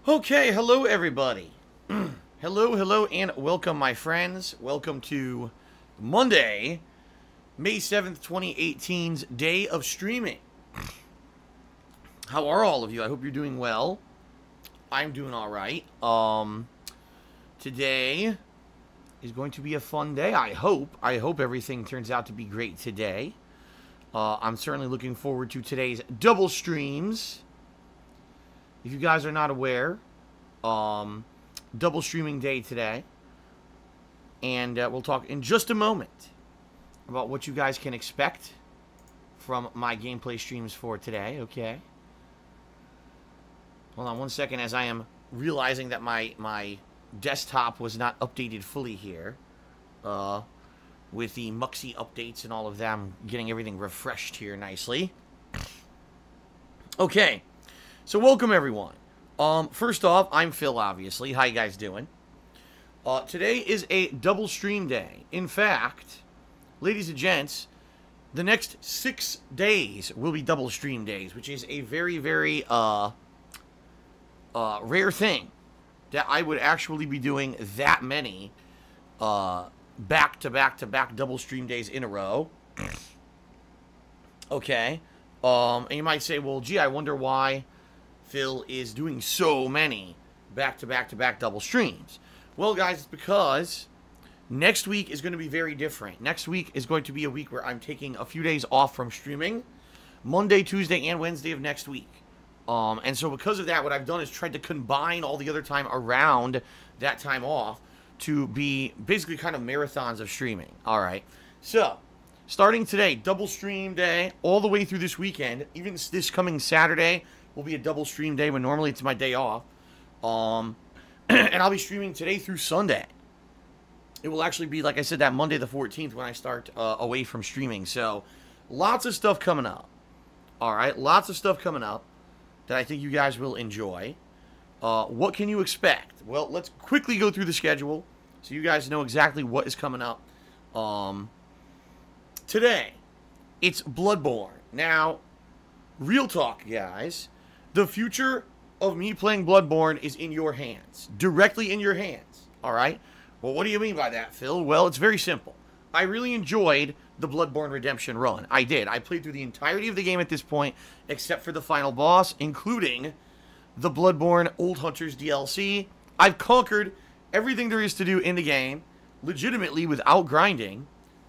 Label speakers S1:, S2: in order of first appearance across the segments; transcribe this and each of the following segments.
S1: Okay, hello everybody. hello, and welcome, my friends. Welcome to Monday, May 7th, 2018's day of streaming. How are all of you? I hope you're doing well. I'm doing alright. Today is going to be a fun day, I hope. I hope everything turns out to be great today. I'm certainly looking forward to today's double streams. If you guys are not aware, double streaming day today. And we'll talk in just a moment about what you guys can expect from my gameplay streams for today, okay? Hold on one second as I am realizing that my desktop was not updated fully here. With the Muxy updates and all of them, getting everything refreshed here nicely. Okay. So welcome everyone. First off, I'm Phil, obviously. How you guys doing? Today is a double stream day. In fact, ladies and gents, the next 6 days will be double stream days, which is a very, very rare thing that I would actually be doing that many back-to-back-to-back double stream days in a row. Okay. And you might say, well, gee, I wonder why Phil is doing so many back-to-back-to-back double streams. Well, guys, it's because next week is going to be very different. Next week is going to be a week where I'm taking a few days off from streaming. Monday, Tuesday, and Wednesday of next week. And so because of that, what I've done is tried to combine all the other time around that time off to be basically kind of marathons of streaming. All right. So, starting today, double stream day all the way through this weekend. Even this coming Saturday will be a double stream day when normally it's my day off. And I'll be streaming today through Sunday. It will actually be, like I said, that Monday the 14th when I start away from streaming. So, lots of stuff coming up. All right, lots of stuff coming up that I think you guys will enjoy. What can you expect? Well, let's quickly go through the schedule so you guys know exactly what is coming up. Today, it's Bloodborne. Now, real talk, guys. The future of me playing Bloodborne is in your hands. Directly in your hands. Alright? Well, what do you mean by that, Phil? Well, it's very simple. I really enjoyed the Bloodborne Redemption run. I did. I played through the entirety of the game at this point, except for the final boss, including the Bloodborne Old Hunters DLC. I've conquered everything there is to do in the game, legitimately without grinding,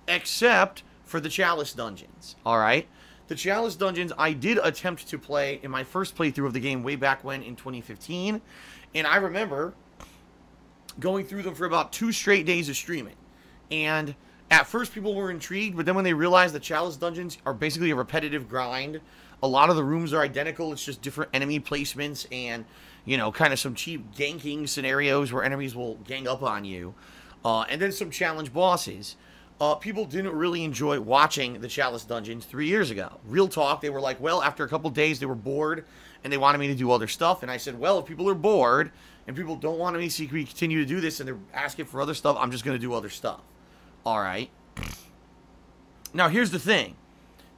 S1: except for the Chalice dungeons. Alright? The Chalice dungeons I did attempt to play in my first playthrough of the game way back when in 2015. And I remember going through them for about 2 straight days of streaming. And at first people were intrigued, but then when they realized the Chalice dungeons are basically a repetitive grind, a lot of the rooms are identical, it's just different enemy placements and, you know, kind of some cheap ganking scenarios where enemies will gang up on you. And then some challenge bosses. People didn't really enjoy watching the Chalice dungeons 3 years ago. Real talk, they were like, well, after a couple days they were bored and they wanted me to do other stuff. And I said, well, if people are bored and people don't want me to continue to do this and they're asking for other stuff, I'm just going to do other stuff. Alright. Now, here's the thing.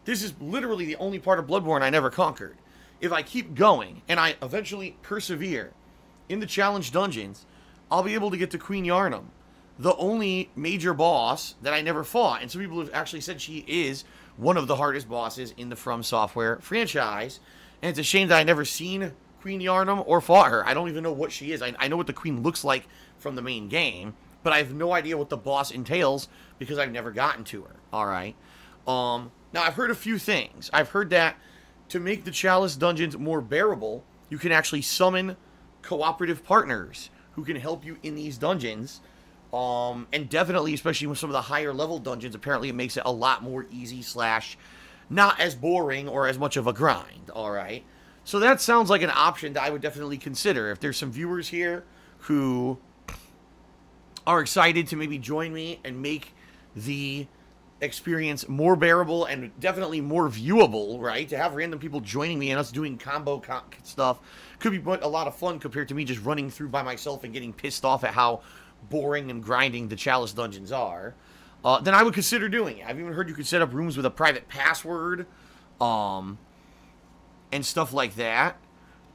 S1: This is literally the only part of Bloodborne I never conquered. If I keep going and I eventually persevere in the challenge dungeons, I'll be able to get to Queen Yarnum, the only major boss that I never fought. And some people have actually said she is one of the hardest bosses in the From Software franchise. And it's a shame that I never seen Queen Yarnum or fought her. I don't even know what she is. I know what the queen looks like from the main game, but I have no idea what the boss entails because I've never gotten to her. Alright. Now, I've heard a few things. I've heard that to make the Chalice dungeons more bearable, you can actually summon cooperative partners who can help you in these dungeons. And definitely, especially with some of the higher level dungeons, apparently it makes it a lot more easy / not as boring or as much of a grind. Alright. So that sounds like an option that I would definitely consider. If there's some viewers here who are excited to maybe join me and make the experience more bearable and definitely more viewable, right? To have random people joining me and us doing combo stuff could be a lot of fun compared to me just running through by myself and getting pissed off at how boring and grinding the Chalice dungeons are. Then I would consider doing it. I've even heard you could set up rooms with a private password, and stuff like that.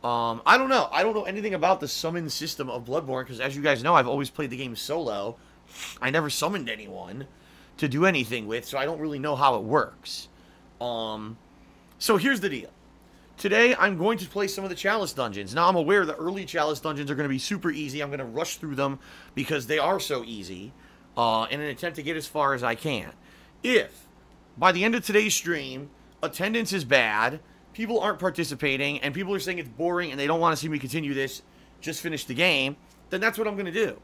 S1: I don't know. I don't know anything about the summon system of Bloodborne, because as you guys know, I've always played the game solo. I never summoned anyone to do anything with, so I don't really know how it works. So here's the deal. Today, I'm going to play some of the Chalice dungeons. Now, I'm aware the early Chalice dungeons are going to be super easy. I'm going to rush through them because they are so easy in an attempt to get as far as I can. If, by the end of today's stream, attendance is bad, people aren't participating, and people are saying it's boring and they don't want to see me continue this, just finish the game, then that's what I'm going to do.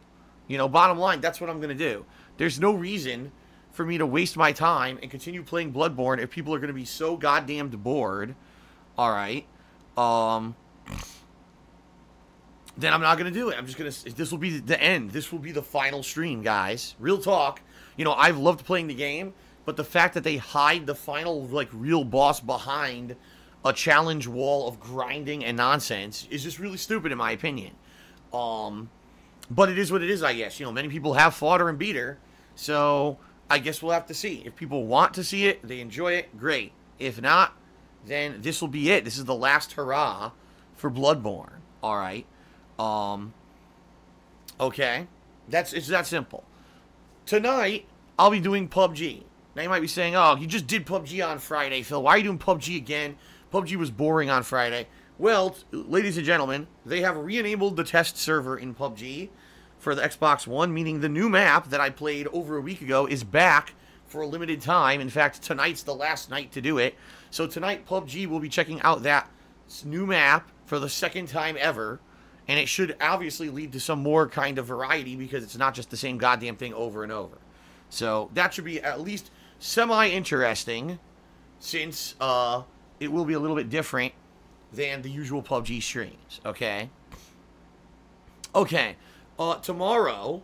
S1: You know, bottom line, that's what I'm going to do. There's no reason for me to waste my time and continue playing Bloodborne if people are going to be so goddamn bored. Alright, then I'm not going to do it. I'm just going to, this will be the end. This will be the final stream, guys. Real talk. You know, I've loved playing the game, but the fact that they hide the final, like, real boss behind a challenge wall of grinding and nonsense is just really stupid, in my opinion. But it is what it is, I guess. You know, many people have fought her and beat her, so I guess we'll have to see. If people want to see it, they enjoy it, great. If not, then this will be it. This is the last hurrah for Bloodborne. Alright. Okay. It's that simple. Tonight, I'll be doing PUBG. Now you might be saying, oh, you just did PUBG on Friday, Phil. Why are you doing PUBG again? PUBG was boring on Friday. Well, ladies and gentlemen, they have re-enabled the test server in PUBG for the Xbox One, meaning the new map that I played over a week ago is back for a limited time. In fact, tonight's the last night to do it. So tonight, PUBG will be checking out that new map for the second time ever. And it should obviously lead to some more kind of variety because it's not just the same goddamn thing over and over. So that should be at least semi-interesting since it will be a little bit different than the usual PUBG streams. Okay? Okay. Tomorrow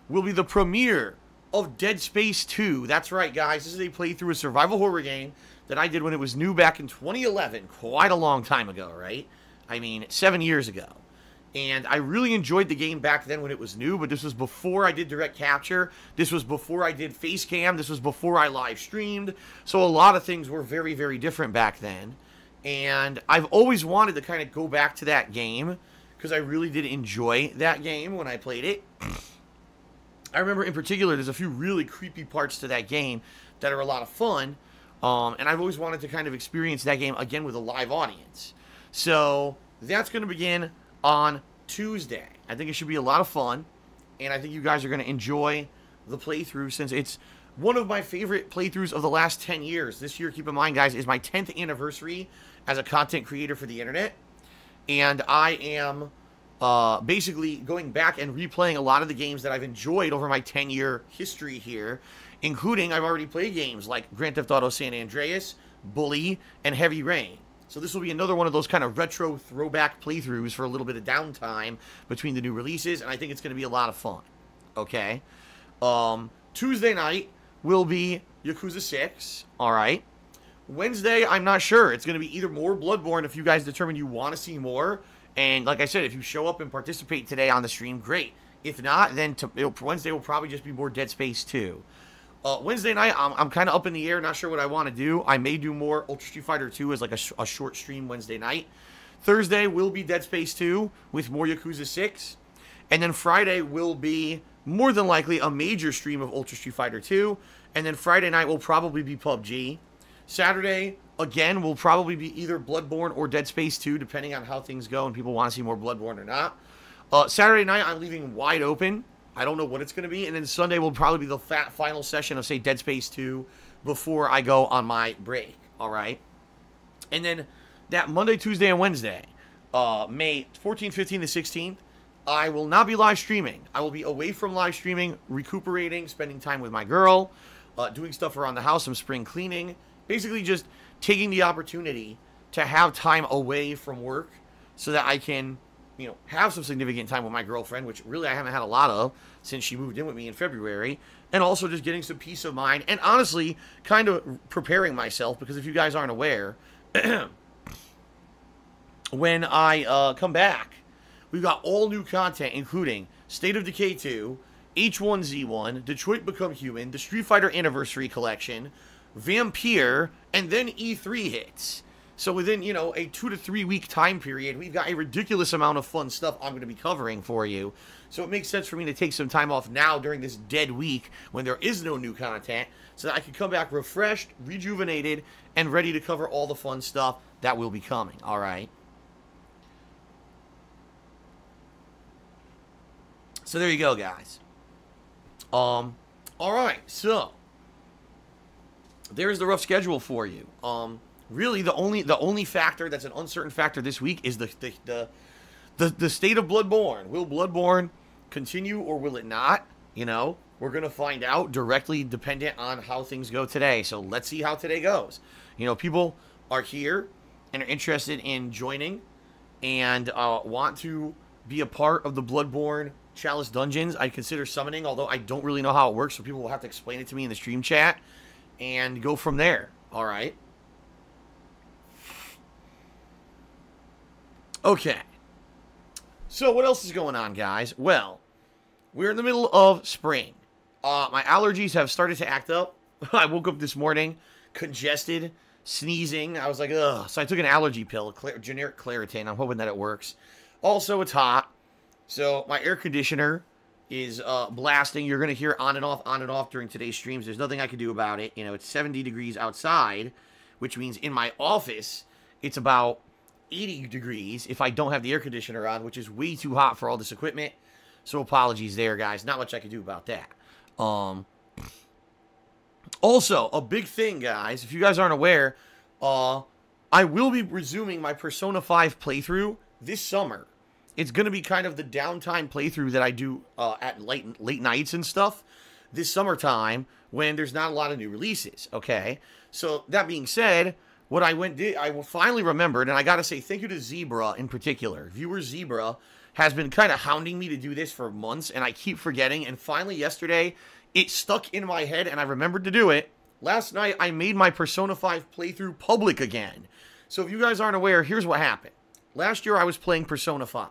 S1: will be the premiere of Dead Space 2. That's right, guys. This is a playthrough, a survival horror game that I did when it was new back in 2011. Quite a long time ago, right? I mean, 7 years ago. And I really enjoyed the game back then when it was new, but this was before I did direct capture. This was before I did face cam. This was before I live streamed. So a lot of things were very, very different back then. And I've always wanted to kind of go back to that game because I really did enjoy that game when I played it. I remember in particular, there's a few really creepy parts to that game that are a lot of fun. And I've always wanted to kind of experience that game again with a live audience. So that's going to begin on Tuesday. I think it should be a lot of fun. And I think you guys are going to enjoy the playthrough since it's one of my favorite playthroughs of the last 10 years. This year, keep in mind, guys, is my 10th anniversary as a content creator for the internet. And I am basically going back and replaying a lot of the games that I've enjoyed over my 10-year history here, including I've already played games like Grand Theft Auto San Andreas, Bully, and Heavy Rain. So this will be another one of those kind of retro throwback playthroughs for a little bit of downtime between the new releases, and I think it's going to be a lot of fun. Okay? Tuesday night will be Yakuza 6. Alright? Wednesday, I'm not sure. It's going to be either more Bloodborne if you guys determine you want to see more. And like I said, if you show up and participate today on the stream, great. If not, then Wednesday will probably just be more Dead Space 2. Wednesday night, I'm kind of up in the air, not sure what I want to do. I may do more Ultra Street Fighter 2 as like a short stream Wednesday night. Thursday will be Dead Space 2 with more Yakuza 6. And then Friday will be more than likely a major stream of Ultra Street Fighter 2. And then Friday night will probably be PUBG. Saturday, again, will probably be either Bloodborne or Dead Space 2, depending on how things go and people want to see more Bloodborne or not. Saturday night, I'm leaving wide open. I don't know what it's going to be. And then Sunday will probably be the final session of, say, Dead Space 2 before I go on my break. All right? And then that Monday, Tuesday, and Wednesday, May 14th, 15th, and 16th, I will not be live streaming. I will be away from live streaming, recuperating, spending time with my girl, doing stuff around the house, some spring cleaning. Basically just taking the opportunity to have time away from work so that I can, you know, have some significant time with my girlfriend, which really I haven't had a lot of since she moved in with me in February, and also just getting some peace of mind, and honestly, kind of preparing myself, because if you guys aren't aware, when I come back, we've got all new content, including State of Decay 2, H1Z1, Detroit Become Human, the Street Fighter Anniversary Collection, Vampire, and then E3 hits. So within, you know, a 2 to 3 week time period, we've got a ridiculous amount of fun stuff I'm going to be covering for you. So it makes sense for me to take some time off now during this dead week when there is no new content, so that I can come back refreshed, rejuvenated, and ready to cover all the fun stuff that will be coming, all right? So there you go, guys. All right, so there's the rough schedule for you. Really, the only factor that's an uncertain factor this week is the state of Bloodborne. Will Bloodborne continue or will it not? You know, we're gonna find out directly dependent on how things go today. So let's see how today goes. You know, people are here and are interested in joining and want to be a part of the Bloodborne Chalice dungeons. I consider summoning, although I don't really know how it works, so people will have to explain it to me in the stream chat and go from there. All right. Okay. So what else is going on, guys? Well, we're in the middle of spring. My allergies have started to act up. I woke up this morning congested, sneezing. I was like, ugh. So I took an allergy pill, generic Claritin. I'm hoping that it works. Also, it's hot. So my air conditioner is blasting. You're going to hear on and off during today's streams. There's nothing I can do about it. You know, it's 70 degrees outside, which means in my office, it's about 80 degrees if I don't have the air conditioner on, which is way too hot for all this equipment. So apologies there, guys. Not much I can do about that. Also, a big thing, guys, if you guys aren't aware, I will be resuming my Persona 5 playthrough this summer. It's going to be kind of the downtime playthrough that I do at late nights and stuff this summertime when there's not a lot of new releases, okay? So, that being said, what I finally remembered, and I got to say thank you to Zebra in particular. Viewer Zebra has been kind of hounding me to do this for months, and I keep forgetting, and finally yesterday, it stuck in my head, and I remembered to do it. Last night, I made my Persona 5 playthrough public again. So, if you guys aren't aware, here's what happened. Last year, I was playing Persona 5.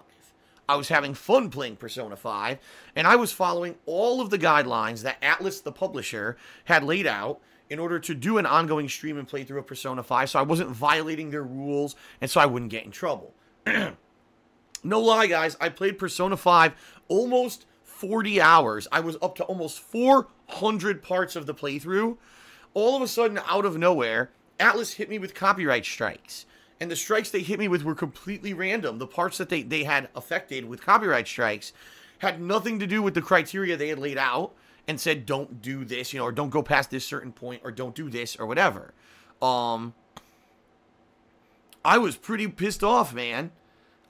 S1: I was having fun playing Persona 5, and I was following all of the guidelines that Atlas, the publisher, had laid out in order to do an ongoing stream and playthrough of Persona 5, so I wasn't violating their rules, and so I wouldn't get in trouble. No lie, guys, I played Persona 5 almost 40 hours. I was up to almost 400 parts of the playthrough. All of a sudden, out of nowhere, Atlas hit me with copyright strikes. And the strikes they hit me with were completely random. The parts that they had affected with copyright strikes had nothing to do with the criteria they had laid out and said, don't do this, you know, or don't go past this certain point, or don't do this, or whatever. I was pretty pissed off, man.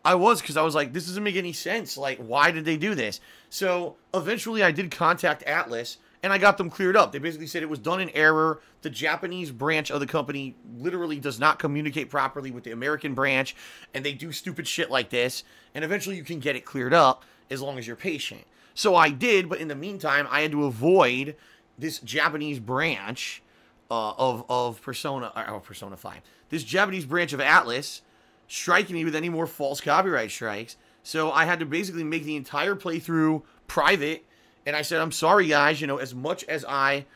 S1: I was, because I was like, this doesn't make any sense. Like, why did they do this? So, eventually I did contact Atlas, and I got them cleared up. They basically said it was done in error. The Japanese branch of the company literally does not communicate properly with the American branch, and they do stupid shit like this, and eventually you can get it cleared up as long as you're patient. So I did, but in the meantime, I had to avoid this Japanese branch of Persona 5. This Japanese branch of Atlas striking me with any more false copyright strikes. So I had to basically make the entire playthrough private. And I said, I'm sorry, guys, you know, as much as I,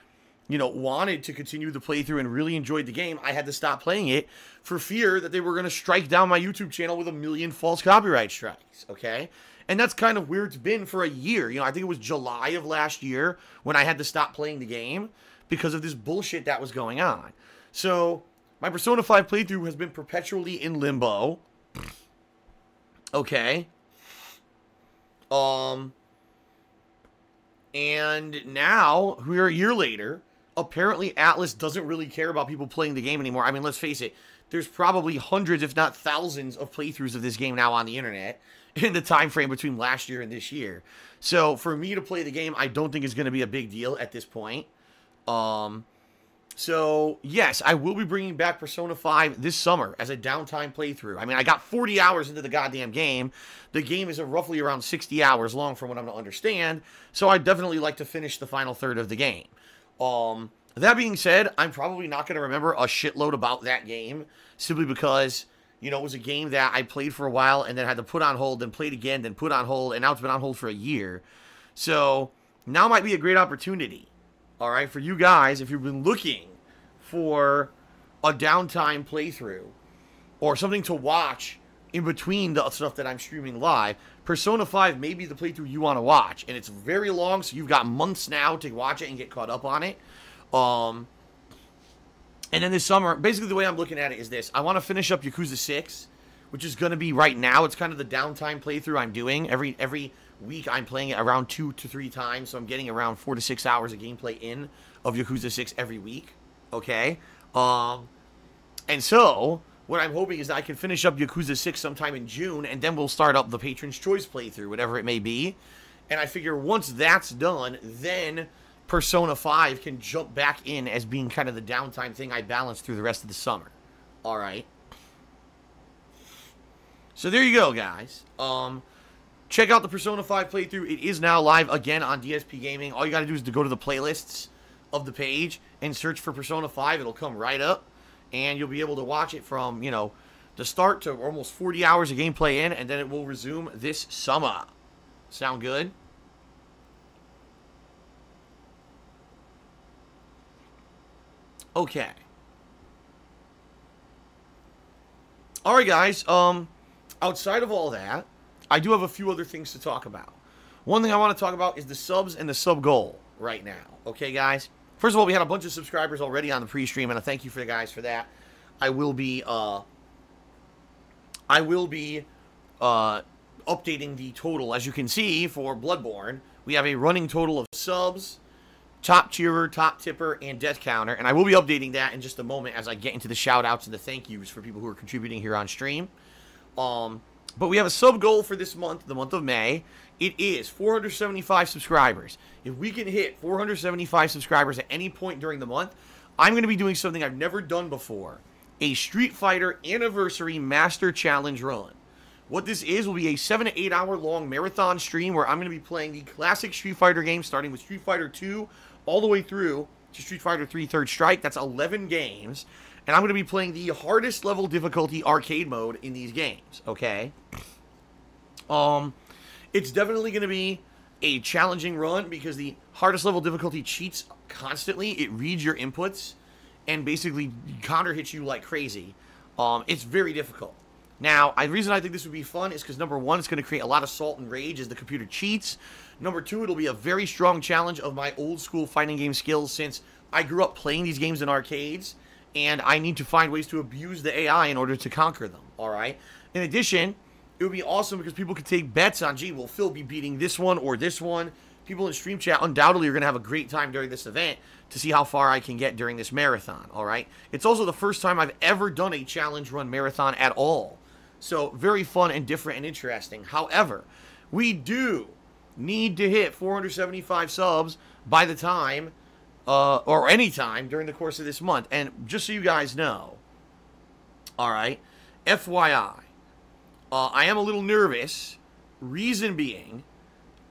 S1: you know, wanted to continue the playthrough and really enjoyed the game, I had to stop playing it for fear that they were going to strike down my YouTube channel with 1 million false copyright strikes, okay? And that's kind of where it's been for a year. You know, I think it was July of last year when I had to stop playing the game because of this bullshit that was going on. So, my Persona 5 playthrough has been perpetually in limbo. Okay. And now, we're a year later. Apparently, Atlas doesn't really care about people playing the game anymore. I mean, let's face it. There's probably hundreds, if not thousands, of playthroughs of this game now on the internet in the time frame between last year and this year. So, for me to play the game, I don't think it's going to be a big deal at this point. So, yes, I will be bringing back Persona 5 this summer as a downtime playthrough. I mean, I got 40 hours into the goddamn game. The game is roughly around 60 hours long from what I'm to understand, so I'd definitely like to finish the final third of the game. That being said, I'm probably not going to remember a shitload about that game, simply because, you know, it was a game that I played for a while and then had to put on hold, then played again, then put on hold, and now it's been on hold for a year. So, now might be a great opportunity. Alright, for you guys, if you've been looking for a downtime playthrough, or something to watch in between the stuff that I'm streaming live, Persona 5 may be the playthrough you want to watch. And it's very long, so you've got months now to watch it and get caught up on it. And then this summer, basically the way I'm looking at it is this. I want to finish up Yakuza 6, which is going to be right now. It's kind of the downtime playthrough I'm doing. Every week I'm playing it around 2 to 3 times, so I'm getting around 4 to 6 hours of gameplay in of Yakuza 6 every week. Okay? And so, what I'm hoping is that I can finish up Yakuza 6 sometime in June, and then we'll start up the Patron's Choice playthrough, whatever it may be. And I figure once that's done, then Persona 5 can jump back in as being kind of the downtime thing I balance through the rest of the summer. Alright. So there you go, guys. Check out the Persona 5 playthrough. It is now live again on DSPGaming. All you gotta do is to go to the playlists of the page and search for Persona 5. It'll come right up. And you'll be able to watch it from, you know, the start to almost 40 hours of gameplay in. And then it will resume this summer. Sound good? Okay. Alright, guys. Outside of all that, I do have a few other things to talk about. One thing I want to talk about is the subs and the sub goal right now. Okay, guys? First of all, we had a bunch of subscribers already on the pre-stream, and I thank you for the guys for that. I will be updating the total. As you can see, for Bloodborne, we have a running total of subs, top cheerer, top tipper, and death counter, and I will be updating that in just a moment as I get into the shout-outs and the thank yous for people who are contributing here on stream. But we have a sub goal for this month, the month of May. It is 475 subscribers. If we can hit 475 subscribers at any point during the month, I'm going to be doing something I've never done before. A Street Fighter Anniversary Master Challenge run. What this is will be a 7 to 8 hour long marathon stream where I'm going to be playing the classic Street Fighter games, starting with Street Fighter 2 all the way through to Street Fighter 3 Third Strike. That's 11 games. And I'm going to be playing the hardest level difficulty arcade mode in these games, okay? It's definitely going to be a challenging run because the hardest level difficulty cheats constantly. It reads your inputs and basically counter hits you like crazy. It's very difficult. Now, the reason I think this would be fun is because, number one, it's going to create a lot of salt and rage as the computer cheats. Number two, it'll be a very strong challenge of my old school fighting game skills since I grew up playing these games in arcades, and I need to find ways to abuse the AI in order to conquer them, alright? In addition, it would be awesome because people could take bets on, gee, will Phil be beating this one or this one? People in stream chat undoubtedly are going to have a great time during this event to see how far I can get during this marathon, alright? It's also the first time I've ever done a challenge run marathon at all. So, very fun and different and interesting. However, we do need to hit 475 subs by the time, or any time during the course of this month. And just so you guys know, alright, FYI, I am a little nervous. Reason being,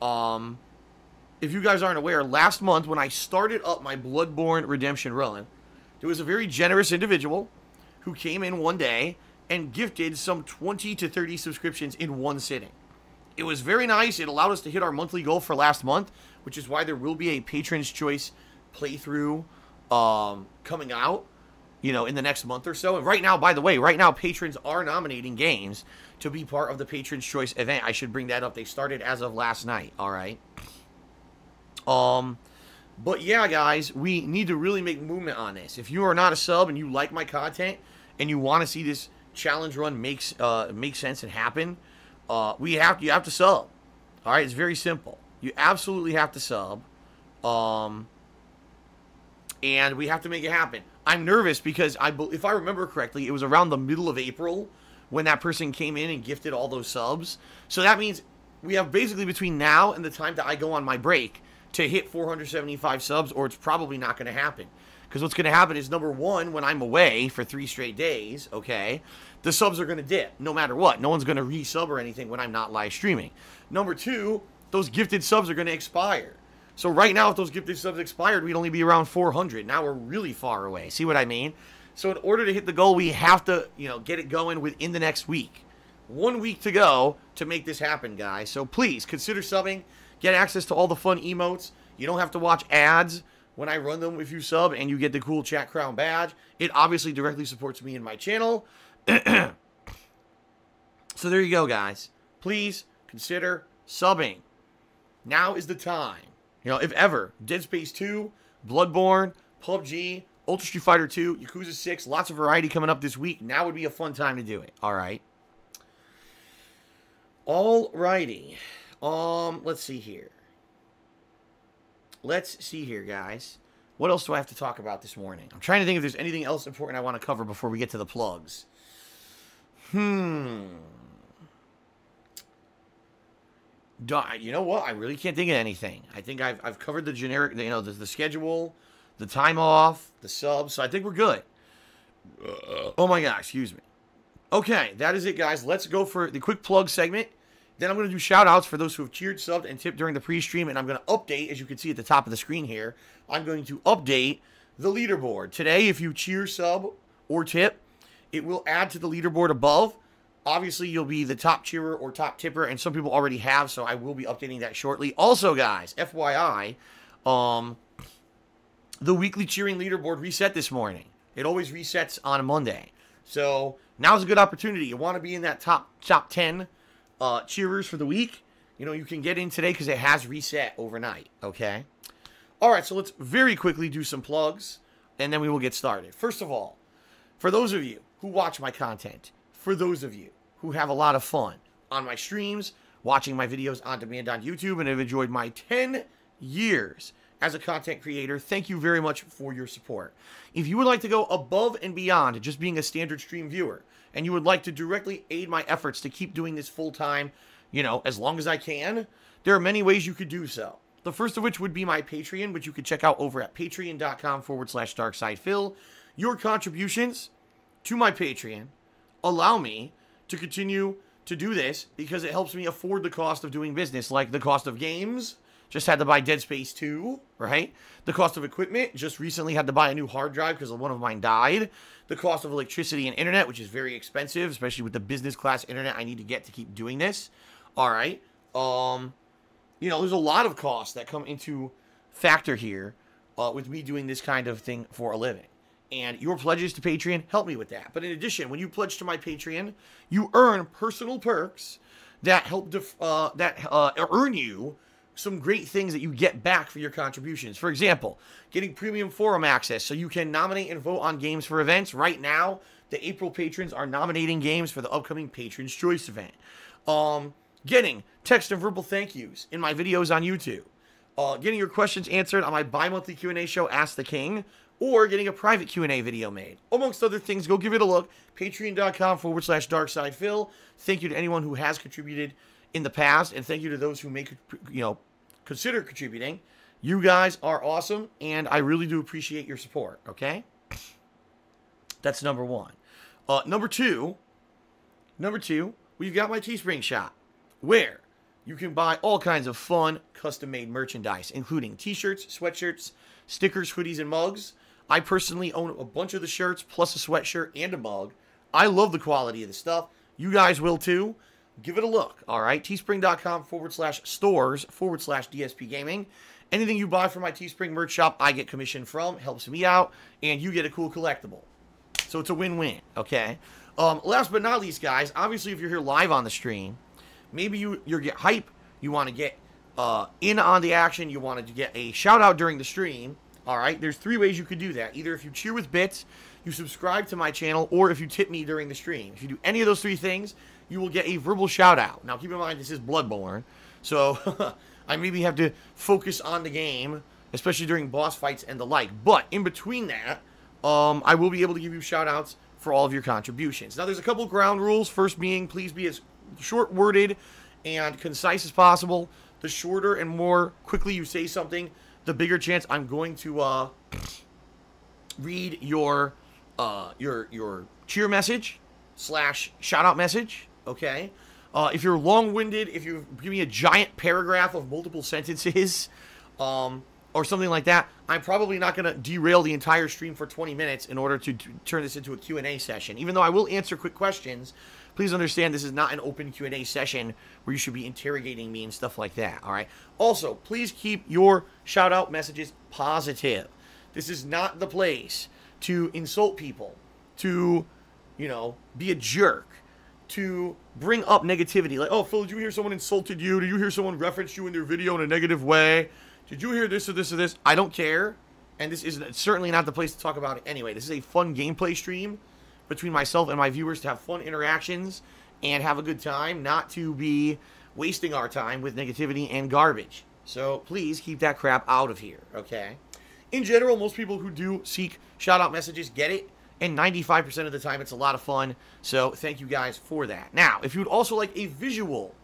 S1: if you guys aren't aware, last month when I started up my Bloodborne Redemption run, there was a very generous individual who came in one day and gifted some 20 to 30 subscriptions in one sitting. It was very nice. It allowed us to hit our monthly goal for last month, which is why there will be a Patron's Choice playthrough coming out, you know, in the next month or so. And right now, by the way, right now, patrons are nominating games to be part of the Patron's Choice event. I should bring that up. They started as of last night, all right? But yeah, guys, we need to really make movement on this. If you are not a sub and you like my content and you want to see this challenge run make sense and happen, you have to sub. All right, it's very simple. You absolutely have to sub, and we have to make it happen. I'm nervous because if I remember correctly, it was around the middle of April when that person came in and gifted all those subs. So that means we have basically between now and the time that I go on my break to hit 475 subs, or it's probably not going to happen. Because what's going to happen is, number one, when I'm away for 3 straight days, okay, the subs are going to dip, no matter what. No one's going to re-sub or anything when I'm not live streaming. Number two, those gifted subs are going to expire. So right now, if those gifted subs expired, we'd only be around 400. Now we're really far away. See what I mean? So in order to hit the goal, we have to, you know, get it going within the next week. 1 week to go to make this happen, guys. So please, consider subbing. Get access to all the fun emotes. You don't have to watch ads when I run them if you sub, and you get the cool Chat Crown badge. It obviously directly supports me and my channel. So there you go, guys. Please consider subbing. Now is the time. You know, if ever, Dead Space 2, Bloodborne, PUBG, Ultra Street Fighter 2, Yakuza 6, lots of variety coming up this week. Now would be a fun time to do it. All right. Alrighty. Let's see here. Let's see here, guys. What else do I have to talk about this morning? I'm trying to think if there's anything else important I want to cover before we get to the plugs. You know what? I really can't think of anything. I think I've covered the generic, you know, the schedule, the time off, the subs, so I think we're good. Oh my gosh, excuse me. Okay, that is it, guys. Let's go for the quick plug segment. Then I'm going to do shout-outs for those who have cheered, subbed, and tipped during the pre-stream, and I'm going to update, as you can see at the top of the screen here, I'm going to update the leaderboard. Today, if you cheer, sub, or tip, it will add to the leaderboard above. Obviously, you'll be the top cheerer or top tipper, and some people already have, so I will be updating that shortly. Also, guys, FYI, the weekly cheering leaderboard reset this morning. It always resets on a Monday. So, now's a good opportunity. You want to be in that top 10 cheerers for the week. You know, you can get in today because it has reset overnight, okay? All right, so let's very quickly do some plugs, and then we will get started. First of all, for those of you who watch my content, for those of you who have a lot of fun on my streams, watching my videos on demand on YouTube, and have enjoyed my 10 years as a content creator, thank you very much for your support. If you would like to go above and beyond just being a standard stream viewer, and you would like to directly aid my efforts to keep doing this full-time, you know, as long as I can, there are many ways you could do so. The first of which would be my Patreon, which you can check out over at patreon.com/darksidephil. Your contributions to my Patreon allow me to continue to do this because it helps me afford the cost of doing business, like the cost of games. Just had to buy Dead Space 2, right? The cost of equipment. Just recently had to buy a new hard drive because one of mine died. The cost of electricity and internet, which is very expensive, especially with the business class internet I need to get to keep doing this. All right. You know, there's a lot of costs that come into factor here with me doing this kind of thing for a living. And your pledges to Patreon help me with that. But in addition, when you pledge to my Patreon, you earn personal perks that help earn you some great things that you get back for your contributions. For example, getting premium forum access so you can nominate and vote on games for events. Right now, the April patrons are nominating games for the upcoming Patron's Choice event. Getting text and verbal thank yous in my videos on YouTube. Getting your questions answered on my bi-monthly Q&A show, Ask the King. Or getting a private Q&A video made. Amongst other things, go give it a look. Patreon.com/darksidephil. Thank you to anyone who has contributed in the past, and thank you to those who may, you know, consider contributing. You guys are awesome, and I really do appreciate your support, okay? That's number one. Number two, we've got my Teespring shop, where you can buy all kinds of fun, custom-made merchandise, including t-shirts, sweatshirts, stickers, hoodies, and mugs. I personally own a bunch of the shirts, plus a sweatshirt and a mug. I love the quality of the stuff. You guys will too. Give it a look, all right? Teespring.com/stores/DSPGaming. Anything you buy from my Teespring merch shop, I get commission from. Helps me out, and you get a cool collectible. So it's a win-win, okay? Last but not least, guys, obviously if you're here live on the stream, maybe you get hype, you want to get in on the action, you wanted to get a shout-out during the stream, all right? There's three ways you could do that. Either if you cheer with bits, you subscribe to my channel, or if you tip me during the stream. If you do any of those three things, you will get a verbal shout-out. Now, keep in mind, this is Bloodborne, so I maybe have to focus on the game, especially during boss fights and the like. But in between that, I will be able to give you shout-outs for all of your contributions. Now, there's a couple ground rules. First being, please be as short-worded and concise as possible. The shorter and more quickly you say something, the bigger chance I'm going to read your cheer message / shout-out message, okay? If you're long-winded, if you give me a giant paragraph of multiple sentences or something like that, I'm probably not going to derail the entire stream for 20 minutes in order to turn this into a Q&A session. Even though I will answer quick questions, please understand this is not an open Q&A session where you should be interrogating me and stuff like that, all right? Also, please keep your shout-out messages positive. This is not the place to insult people, to, you know, be a jerk, to bring up negativity. Like, oh, Phil, did you hear someone insulted you? Did you hear someone reference you in their video in a negative way? Did you hear this or this or this? I don't care. And this is certainly not the place to talk about it anyway. This is a fun gameplay stream between myself and my viewers to have fun interactions and have a good time, not to be wasting our time with negativity and garbage. So please keep that crap out of here, okay? In general, most people who do seek shout-out messages get it, and 95% of the time it's a lot of fun, so thank you guys for that. Now, if you would also like a visual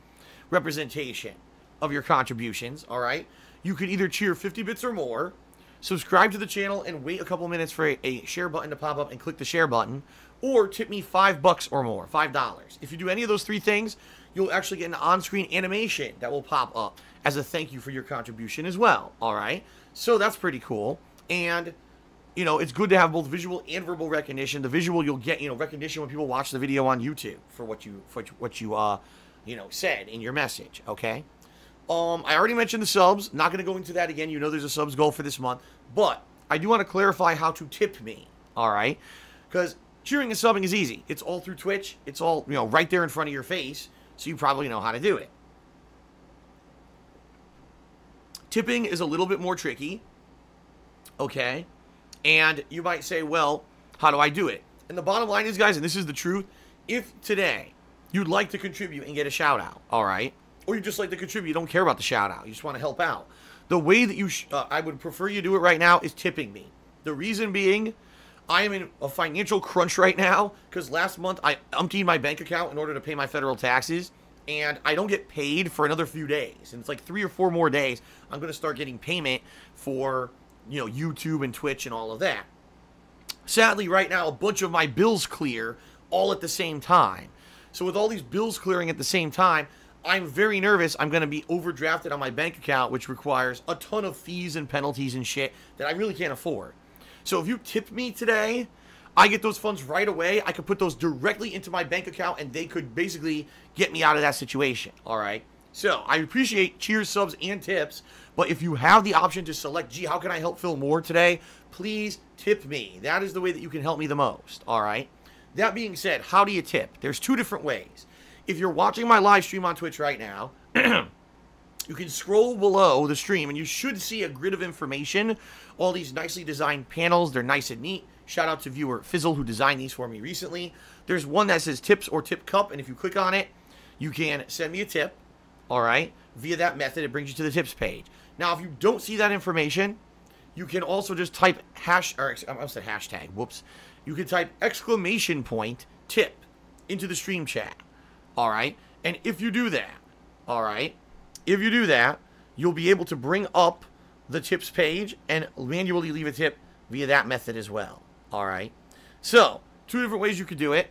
S1: representation of your contributions, all right, you could either cheer 50 bits or more, subscribe to the channel and wait a couple minutes for a share button to pop up and click the share button, or tip me $5 or more, $5. If you do any of those three things, you'll actually get an on-screen animation that will pop up as a thank you for your contribution as well, all right? So that's pretty cool, and you know, it's good to have both visual and verbal recognition. The visual, you'll get, you know, recognition when people watch the video on YouTube for what you you know, said in your message, okay? I already mentioned the subs. Not going to go into that again. You know there's a subs goal for this month. But I do want to clarify how to tip me, all right? Because cheering and subbing is easy. It's all through Twitch. It's all, you know, right there in front of your face. So you probably know how to do it. Tipping is a little bit more tricky, okay? And you might say, well, how do I do it? And the bottom line is, guys, and this is the truth, if today you'd like to contribute and get a shout out, all right? Or you just like to contribute, you don't care about the shout out, you just want to help out. The way that I would prefer you do it right now is tipping me. The reason being, I am in a financial crunch right now because last month I emptied my bank account in order to pay my federal taxes, and I don't get paid for another few days. And it's like 3 or 4 more days I'm going to start getting payment for, you know, YouTube and Twitch and all of that. Sadly, right now, a bunch of my bills clear all at the same time. So with all these bills clearing at the same time, I'm very nervous I'm going to be overdrafted on my bank account, which requires a ton of fees and penalties and shit that I really can't afford. So if you tip me today, I get those funds right away. I could put those directly into my bank account, and they could basically get me out of that situation, all right? So I appreciate cheers, subs, and tips, but if you have the option to select, gee, how can I help Phil more today? Please tip me. That is the way that you can help me the most, all right? That being said, how do you tip? There's 2 different ways. If you're watching my live stream on Twitch right now, you can scroll below the stream, and you should see a grid of information, all these nicely designed panels. They're nice and neat. Shout out to viewer Fizzle, who designed these for me recently. There's one that says tips or tip cup, and if you click on it, you can send me a tip, all right? Via that method, it brings you to the tips page. Now, if you don't see that information, you can also just type hashtag, whoops. You can type exclamation point tip into the stream chat, all right? And if you do that, all right, if you do that, you'll be able to bring up the tips page and manually leave a tip via that method as well, all right? So, 2 different ways you could do it.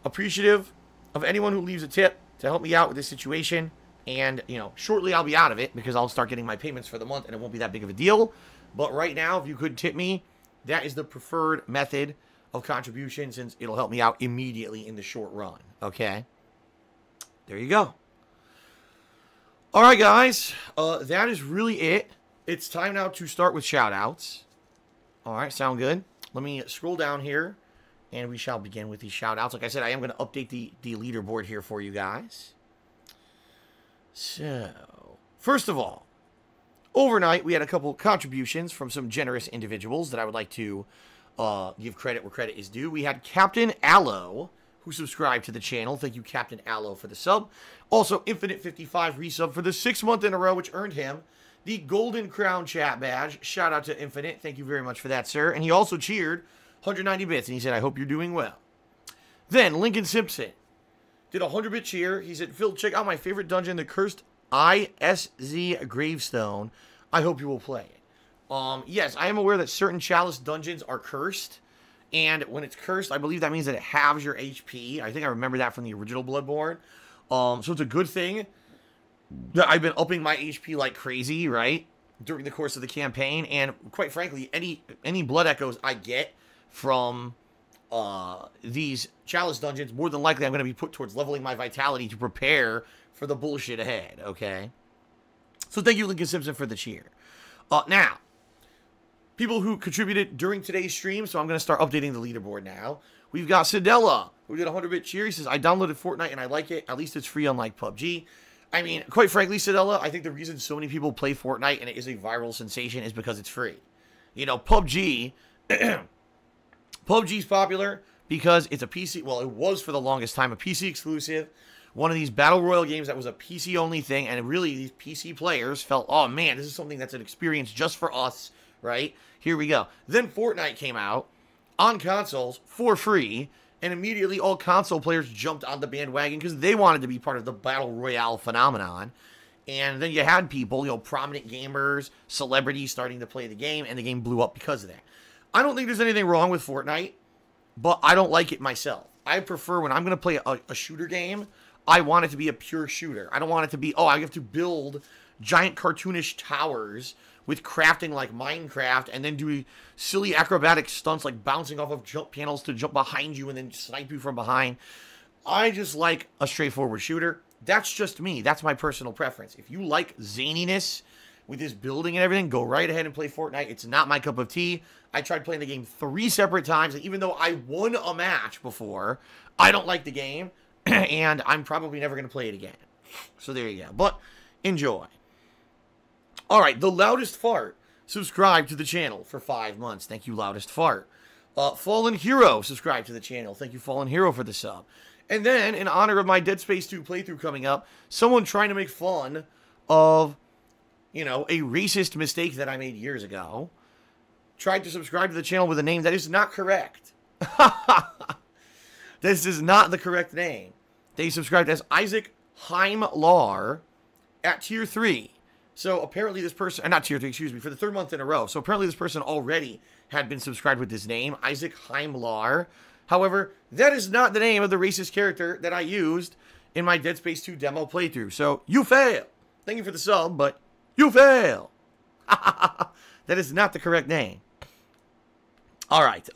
S1: Appreciative of anyone who leaves a tip to help me out with this situation. And, you know, shortly I'll be out of it because I'll start getting my payments for the month and it won't be that big of a deal. But right now, if you could tip me, that is the preferred method of contribution since it'll help me out immediately in the short run, okay? There you go. All right, guys, that is really it. It's time now to start with shout-outs. All right, sound good? Let me scroll down here, and we shall begin with these shout-outs. Like I said, I am going to update the leaderboard here for you guys. So, first of all, overnight, we had a couple contributions from some generous individuals that I would like to give credit where credit is due. We had Captain Allo, who subscribed to the channel. Thank you, Captain Allo, for the sub. Also, Infinite55 resub for the 6th month in a row, which earned him the Golden Crown Chat Badge. Shout out to Infinite. Thank you very much for that, sir. And he also cheered 190 bits, and he said, I hope you're doing well. Then, Lincoln Simpson did a 100-bit cheer. He said, Phil, check out my favorite dungeon, the Cursed ISZ Gravestone. I hope you will play it. Yes, I am aware that certain Chalice dungeons are cursed. And when it's cursed, I believe that means that it halves your HP. I think I remember that from the original Bloodborne. So it's a good thing that I've been upping my HP like crazy, right? During the course of the campaign. And quite frankly, any blood echoes I get from these Chalice dungeons, more than likely I'm going to be put towards leveling my vitality to prepare for the bullshit ahead, okay? So thank you, Lincoln Simpson, for the cheer. Now, people who contributed during today's stream, so I'm going to start updating the leaderboard now. We've got Sidella, who did 100-bit cheer. He says, I downloaded Fortnite and I like it. At least it's free, unlike PUBG. I mean, quite frankly, Sidella, I think the reason so many people play Fortnite and it is a viral sensation is because it's free. You know, PUBG, PUBG's popular because it's a PC, well, it was for the longest time a PC exclusive. One of these Battle Royale games that was a PC-only thing, and really these PC players felt, oh man, this is something that's an experience just for us, right? Here we go. Then Fortnite came out on consoles for free, and immediately all console players jumped on the bandwagon because they wanted to be part of the Battle Royale phenomenon. And then you had people, you know, prominent gamers, celebrities starting to play the game, and the game blew up because of that. I don't think there's anything wrong with Fortnite, but I don't like it myself. I prefer when I'm going to play a shooter game, I want it to be a pure shooter. I don't want it to be, oh, I have to build giant cartoonish towers with crafting like Minecraft and then do silly acrobatic stunts like bouncing off of jump panels to jump behind you and then snipe you from behind. I just like a straightforward shooter. That's just me. That's my personal preference. If you like zaniness with this building and everything, go right ahead and play Fortnite. It's not my cup of tea. I tried playing the game 3 separate times, and even though I won a match before, I don't like the game. And I'm probably never going to play it again. So there you go. But enjoy. Alright, the Loudest Fart subscribed to the channel for 5 months. Thank you, Loudest Fart. Fallen Hero subscribed to the channel. Thank you, Fallen Hero, for the sub. And then, in honor of my Dead Space 2 playthrough coming up, someone trying to make fun of, you know, a racist mistake that I made years ago, tried to subscribe to the channel with a name that is not correct. This is not the correct name. They subscribed as Isaac Heimlar at tier 3. So apparently this person, not tier 3, excuse me, for the 3rd month in a row. So apparently this person already had been subscribed with this name, Isaac Heimlar. However, that is not the name of the racist character that I used in my Dead Space 2 demo playthrough. So you fail. Thank you for the sub, but you fail. That is not the correct name. All right.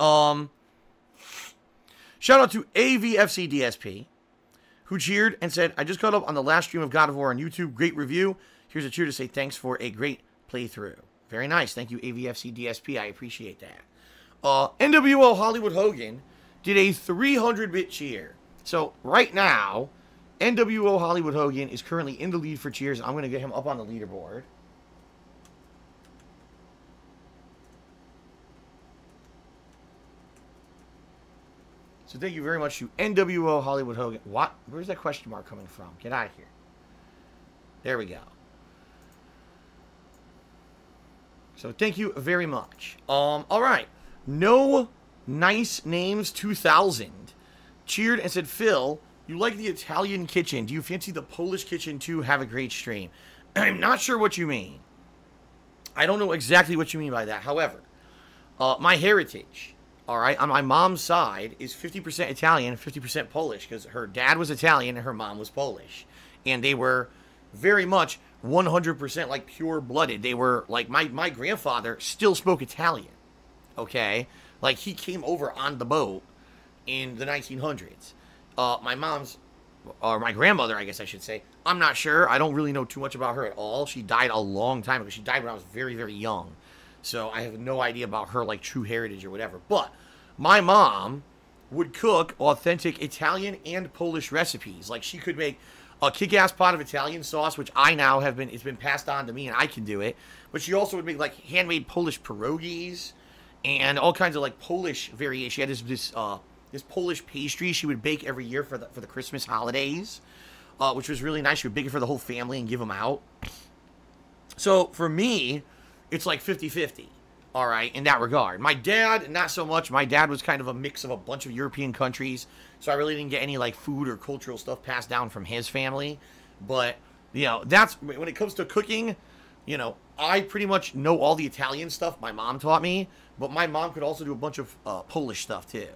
S1: Shout out to AVFC DSP, who cheered and said, I just caught up on the last stream of God of War on YouTube. Great review. Here's a cheer to say thanks for a great playthrough. Very nice. Thank you, AVFC DSP. I appreciate that. NWO Hollywood Hogan did a 300-bit cheer. So right now, NWO Hollywood Hogan is currently in the lead for cheers. I'm going to get him up on the leaderboard. So thank you very much to NWO Hollywood Hogan. What? Where's that question mark coming from? Get out of here. There we go. So thank you very much. All right. No Nice Names 2000 cheered and said, Phil, you like the Italian kitchen. Do you fancy the Polish kitchen too? Have a great stream. I'm not sure what you mean. I don't know exactly what you mean by that. However, my heritage, all right, on my mom's side is 50% Italian, 50% Polish, because her dad was Italian and her mom was Polish. And they were very much 100% like pure-blooded. They were, like, my grandfather still spoke Italian, okay? Like, he came over on the boat in the 1900s. My mom's, or my grandmother, I guess I should say, I'm not sure. I don't really know too much about her at all. She died a long time ago. She died when I was very, very young. So I have no idea about her, like, true heritage or whatever. But my mom would cook authentic Italian and Polish recipes. Like, she could make a kick-ass pot of Italian sauce, which I now have been, it's been passed on to me and I can do it. But she also would make, like, handmade Polish pierogies and all kinds of, like, Polish variations. She had this Polish pastry she would bake every year for the Christmas holidays, which was really nice. She would bake it for the whole family and give them out. So, for me, it's like 50-50, all right, in that regard. My dad, not so much. My dad was kind of a mix of a bunch of European countries, so I really didn't get any, like, food or cultural stuff passed down from his family. But, you know, that's, when it comes to cooking, you know, I pretty much know all the Italian stuff my mom taught me, but my mom could also do a bunch of Polish stuff, too.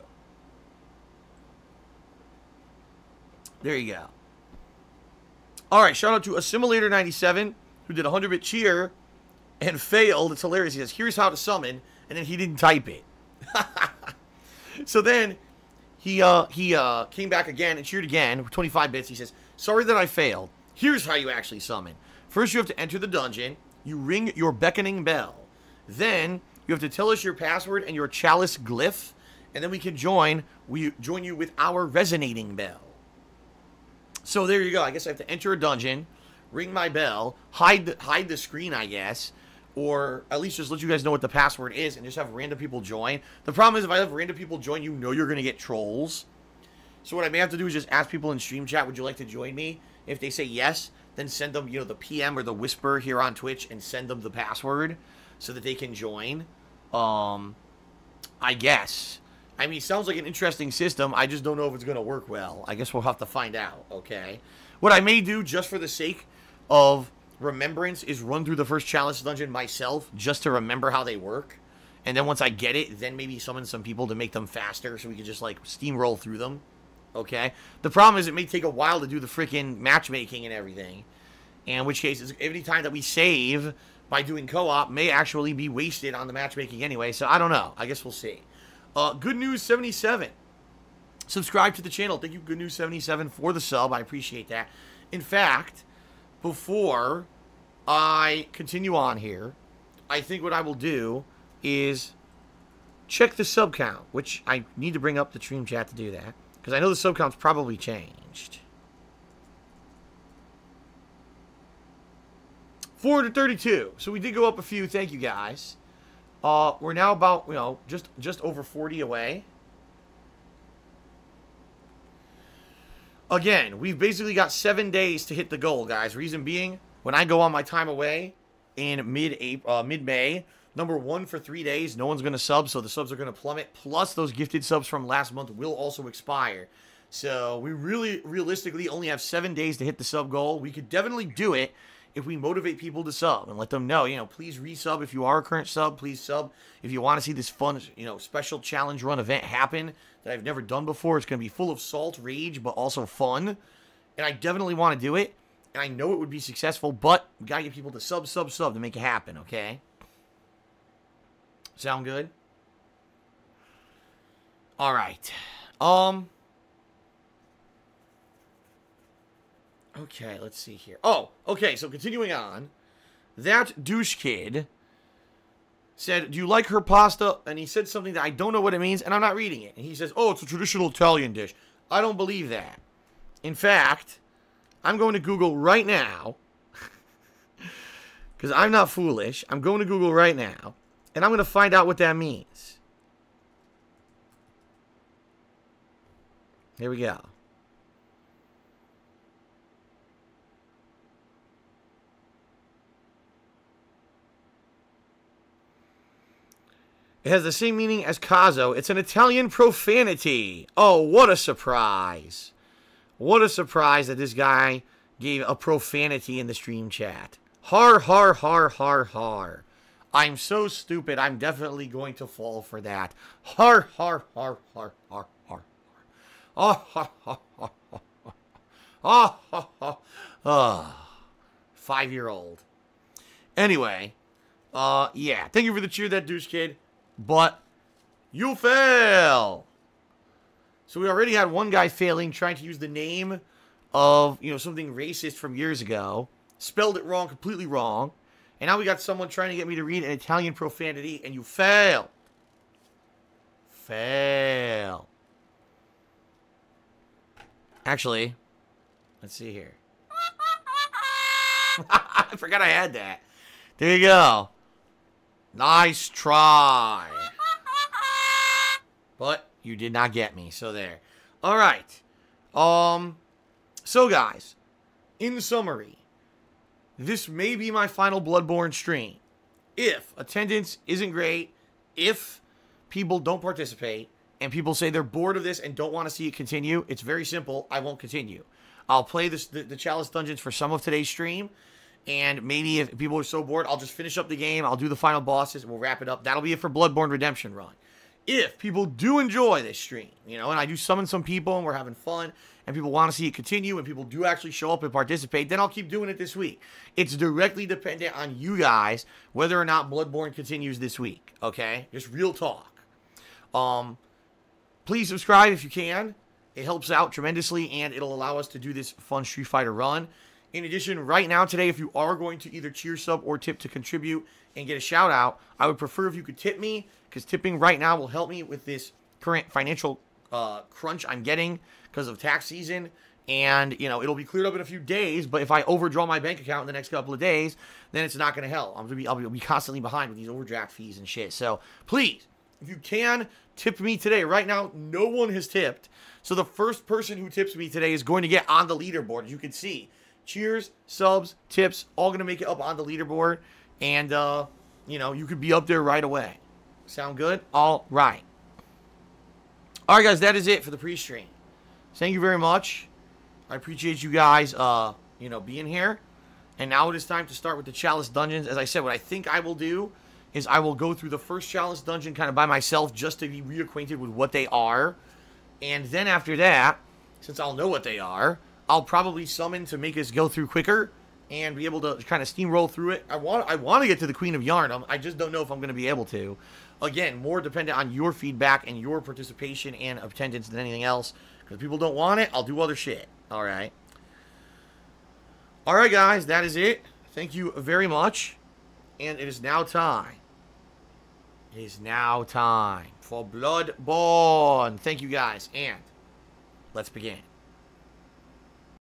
S1: There you go. All right, shout out to Assimilator97, who did a 100-bit cheer and failed. It's hilarious. He says, here's how to summon, and then he didn't type it. So then he came back again and cheered again with 25 bits. He says, sorry that I failed. Here's how you actually summon. First, you have to enter the dungeon. You ring your beckoning bell. Then, You have to tell us your password and your Chalice glyph, and then we can join you with our resonating bell. So there you go. I guess I have to enter a dungeon, ring my bell, hide the screen, I guess, or at least just let you guys know what the password is and just have random people join. The problem is if I have random people join, you know you're going to get trolls. So what I may have to do is just ask people in stream chat, would you like to join me? If they say yes, then send them, the PM or the whisper here on Twitch and send them the password so that they can join. I guess. I mean, sounds like an interesting system. I just don't know if it's going to work well. I guess we'll have to find out, okay? What I may do, just for the sake of remembrance, is run through the first Chalice dungeon myself, just to remember how they work. And then once I get it, then maybe summon some people to make them faster so we can just, like, steamroll through them, okay? The problem is it may take a while to do the freaking matchmaking and everything. And in which case, any time that we save by doing co-op may actually be wasted on the matchmaking anyway. So I don't know. I guess we'll see. Good News 77. Subscribe to the channel. Thank you, Good News 77, for the sub. I appreciate that. In fact, before I continue on here, I think what I will do is check the sub count, which I need to bring up the stream chat to do that, because I know the sub count's probably changed. 432. So we did go up a few. Thank you, guys. We're now about, just over 40 away. Again, we've basically got 7 days to hit the goal, guys. Reason being, when I go on my time away in mid-May, number one, for 3 days, no one's going to sub, so the subs are going to plummet. Plus, those gifted subs from last month will also expire. So we really, realistically, only have 7 days to hit the sub goal. We could definitely do it if we motivate people to sub and let them know, please resub if you are a current sub. Please sub if you want to see this fun, special challenge run event happen that I've never done before. It's going to be full of salt, rage, but also fun. And I definitely want to do it. And I know it would be successful, but we got to get people to sub to make it happen, okay? Sound good? All right. Okay, let's see here. Oh, okay, so continuing on. That douche kid said, do you like her pasta? And he said something that I don't know what it means, and I'm not reading it. And he says, oh, it's a traditional Italian dish. I don't believe that. In fact, I'm going to Google right now, because I'm not foolish. I'm going to Google right now, and I'm going to find out what that means. Here we go. It has the same meaning as cazzo. It's an Italian profanity. Oh, what a surprise. What a surprise that this guy gave a profanity in the stream chat. Har, har, har, har, har. I'm so stupid. I'm definitely going to fall for that. Har, har, har, har, har, har. Oh, ha, ha, ha, ha, ha. Oh, ha, ha. Oh. 5-year-old. Anyway, yeah. Thank you for the cheer, that douche kid. But you fail. So we already had one guy failing, trying to use the name of, something racist from years ago. Spelled it wrong, completely wrong. And now we got someone trying to get me to read an Italian profanity, and you fail. Fail. Actually, let's see here. I forgot I had that. There you go. Nice try. But you did not get me, so there. All right. So guys, in summary, this may be my final Bloodborne stream. If attendance isn't great, if people don't participate, and people say they're bored of this and don't want to see it continue, it's very simple. I won't continue. I'll play the Chalice Dungeons for some of today's stream. And maybe if people are so bored, I'll just finish up the game. I'll do the final bosses, and we'll wrap it up. That'll be it for Bloodborne Redemption Run. If people do enjoy this stream, and I do summon some people, and we're having fun, and people want to see it continue, and people do actually show up and participate, then I'll keep doing it this week. It's directly dependent on you guys whether or not Bloodborne continues this week, okay? Just real talk. Please subscribe if you can. It helps out tremendously, and it'll allow us to do this fun Street Fighter run. In addition, right now today, if you are going to either cheer, sub, or tip to contribute and get a shout out, I would prefer if you could tip me, because tipping right now will help me with this current financial crunch I'm getting because of tax season. And, you know, it'll be cleared up in a few days, but if I overdraw my bank account in the next couple of days, then it's not going to help. I'll be constantly behind with these overdraft fees and shit. So, please, if you can, tip me today. Right now, no one has tipped. So, the first person who tips me today is going to get on the leaderboard. As you can see, cheers, subs, tips, all going to make it up on the leaderboard. And, you know, you could be up there right away. Sound good? All right. All right, guys, that is it for the pre-stream. Thank you very much. I appreciate you guys, you know, being here. And now it is time to start with the Chalice dungeons. As I said, what I think I will do is I will go through the first Chalice dungeon kind of by myself just to be reacquainted with what they are. And then after that, since I'll know what they are, I'll probably summon to make us go through quicker and be able to kind of steamroll through it. I want to get to the Queen of Yarn. I just don't know if I'm going to be able to. Again, more dependent on your feedback and your participation and attendance than anything else. Because if people don't want it, I'll do other shit. Alright. Alright, guys. That is it. Thank you very much. And it is now time. It is now time for Bloodborne. Thank you, guys. And let's begin.